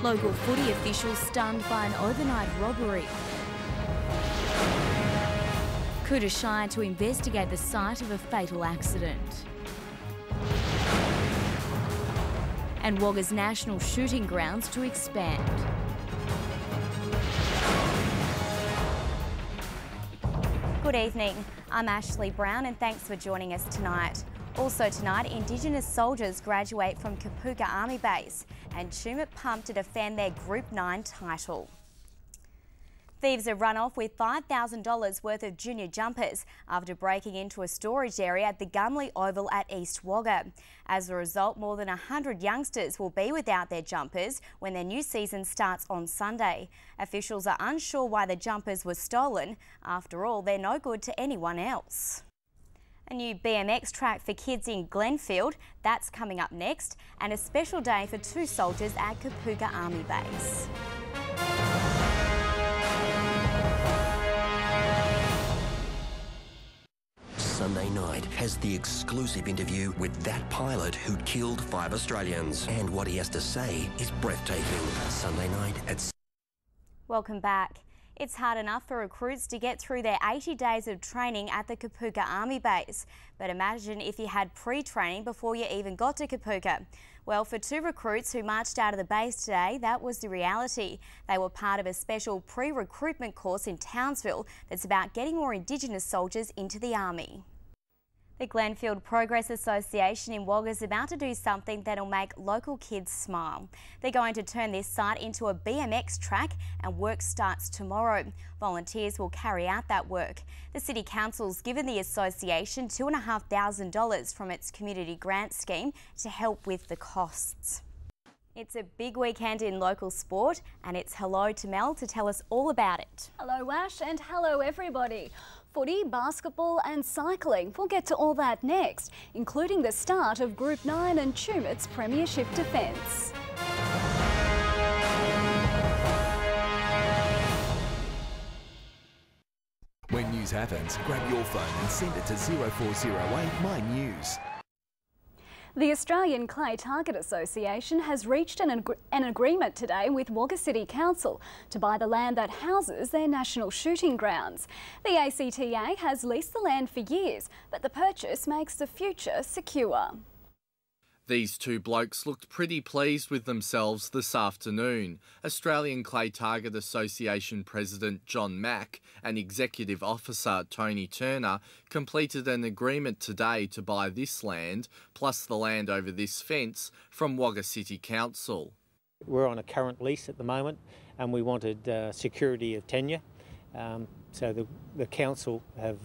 Local footy officials stunned by an overnight robbery. Kuta Shire to investigate the site of a fatal accident. And Wagga's national shooting grounds to expand. Good evening, I'm Ashley Brown and thanks for joining us tonight. Also tonight, Indigenous soldiers graduate from Kapooka Army Base and Tumut pump to defend their Group 9 title. Thieves have run off with $5,000 worth of junior jumpers after breaking into a storage area at the Gumley Oval at East Wagga. As a result, more than 100 youngsters will be without their jumpers when their new season starts on Sunday. Officials are unsure why the jumpers were stolen. After all, they're no good to anyone else. A new BMX track for kids in Glenfield, that's coming up next, and a special day for two soldiers at Kapooka Army Base. Sunday night has the exclusive interview with that pilot who killed 5 Australians. And what he has to say is breathtaking. Sunday night at... Welcome back. It's hard enough for recruits to get through their 80 days of training at the Kapooka Army Base. But imagine if you had pre-training before you even got to Kapooka. Well, for two recruits who marched out of the base today, that was the reality. They were part of a special pre-recruitment course in Townsville that's about getting more Indigenous soldiers into the Army. The Glenfield Progress Association in Wagga is about to do something that'll make local kids smile. They're going to turn this site into a BMX track and work starts tomorrow. Volunteers will carry out that work. The City Council's given the association $2,500 from its community grant scheme to help with the costs. It's a big weekend in local sport and it's hello to Mel to tell us all about it. Hello Ash and hello everybody. Footy, basketball and cycling. We'll get to all that next, including the start of Group 9 and Tumut's premiership defence. When news happens, grab your phone and send it to 0408 My News. The Australian Clay Target Association has reached an agreement today with Wagga City Council to buy the land that houses their national shooting grounds. The ACTA has leased the land for years, but the purchase makes the future secure. These two blokes looked pretty pleased with themselves this afternoon. Australian Clay Target Association President John Mack and Executive Officer Tony Turner completed an agreement today to buy this land, plus the land over this fence, from Wagga City Council. We're on a current lease at the moment and we wanted security of tenure. So the council have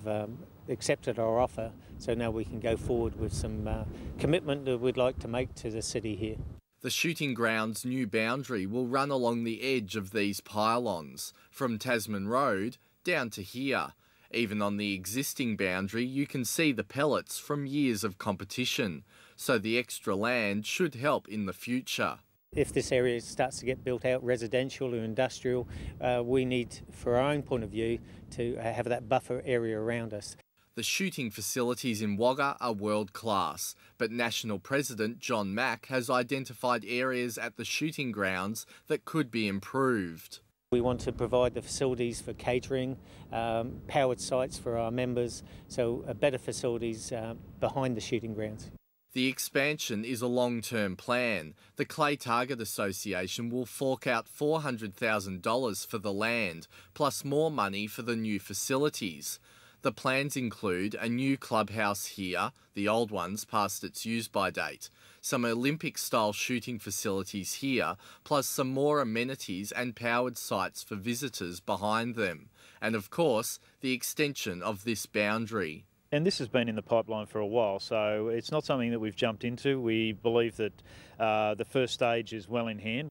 accepted our offer, so now we can go forward with some commitment that we'd like to make to the city here. The shooting ground's new boundary will run along the edge of these pylons, from Tasman Road down to here. Even on the existing boundary, you can see the pellets from years of competition, so the extra land should help in the future. If this area starts to get built out, residential or industrial, we need, for our own point of view, to have that buffer area around us. The shooting facilities in Wagga are world class, but National President John Mack has identified areas at the shooting grounds that could be improved. We want to provide the facilities for catering, powered sites for our members, so better facilities behind the shooting grounds. The expansion is a long-term plan. The Clay Target Association will fork out $400,000 for the land, plus more money for the new facilities. The plans include a new clubhouse here, the old one's past its use-by date, some Olympic-style shooting facilities here, plus some more amenities and powered sites for visitors behind them, and of course, the extension of this boundary. And this has been in the pipeline for a while, so it's not something that we've jumped into. We believe that the first stage is well in hand.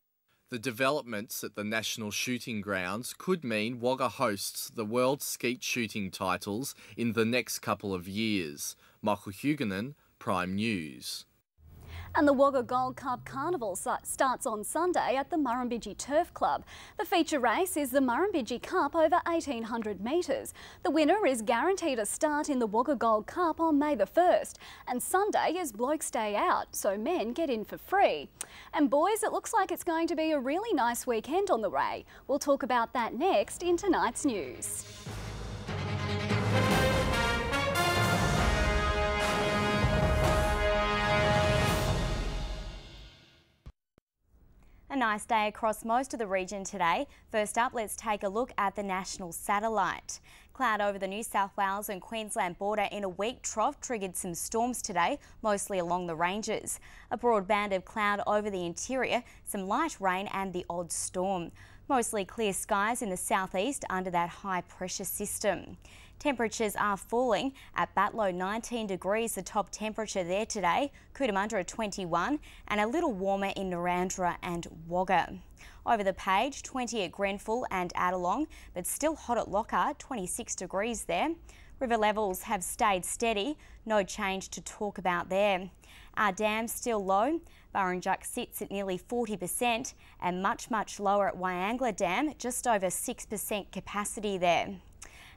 The developments at the National Shooting Grounds could mean Wagga hosts the World Skeet Shooting titles in the next couple of years. Michael Huguenin, Prime News. And the Wagga Gold Cup Carnival starts on Sunday at the Murrumbidgee Turf Club. The feature race is the Murrumbidgee Cup over 1,800 metres. The winner is guaranteed a start in the Wagga Gold Cup on May the 1st. And Sunday is Blokes Day Out, so men get in for free. And boys, it looks like it's going to be a really nice weekend on the Ray. We'll talk about that next in tonight's news. A nice day across most of the region today. First up, let's take a look at the national satellite. Cloud over the New South Wales and Queensland border in a weak trough triggered some storms today, mostly along the ranges. A broad band of cloud over the interior, some light rain and the odd storm. Mostly clear skies in the southeast under that high pressure system. Temperatures are falling. At Batlow 19 degrees, the top temperature there today. Cootamundra 21 and a little warmer in Narrandera and Wagga. Over the page, 20 at Grenfell and Adelong, but still hot at Lockhart, 26 degrees there. River levels have stayed steady, no change to talk about there. Our dams still low. Burrinjuck sits at nearly 40% and much lower at Wyangla Dam, just over 6% capacity there.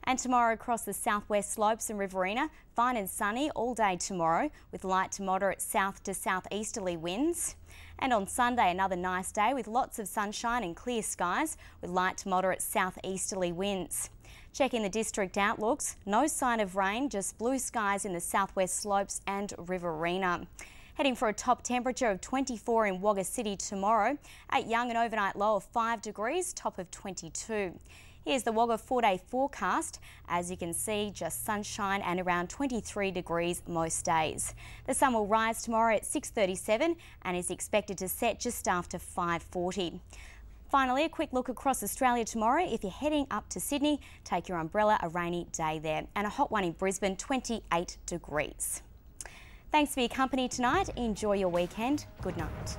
And tomorrow across the southwest slopes and Riverina, fine and sunny all day tomorrow with light to moderate south to southeasterly winds. And on Sunday, another nice day with lots of sunshine and clear skies with light to moderate southeasterly winds. Checking the district outlooks, no sign of rain, just blue skies in the southwest slopes and Riverina. Heading for a top temperature of 24 in Wagga City tomorrow. At Young, an overnight low of 5 degrees, top of 22. Here's the Wagga 4-day forecast. As you can see, just sunshine and around 23 degrees most days. The sun will rise tomorrow at 6:37 and is expected to set just after 5:40. Finally, a quick look across Australia tomorrow. If you're heading up to Sydney, take your umbrella, a rainy day there. And a hot one in Brisbane, 28 degrees. Thanks for your company tonight. Enjoy your weekend. Good night.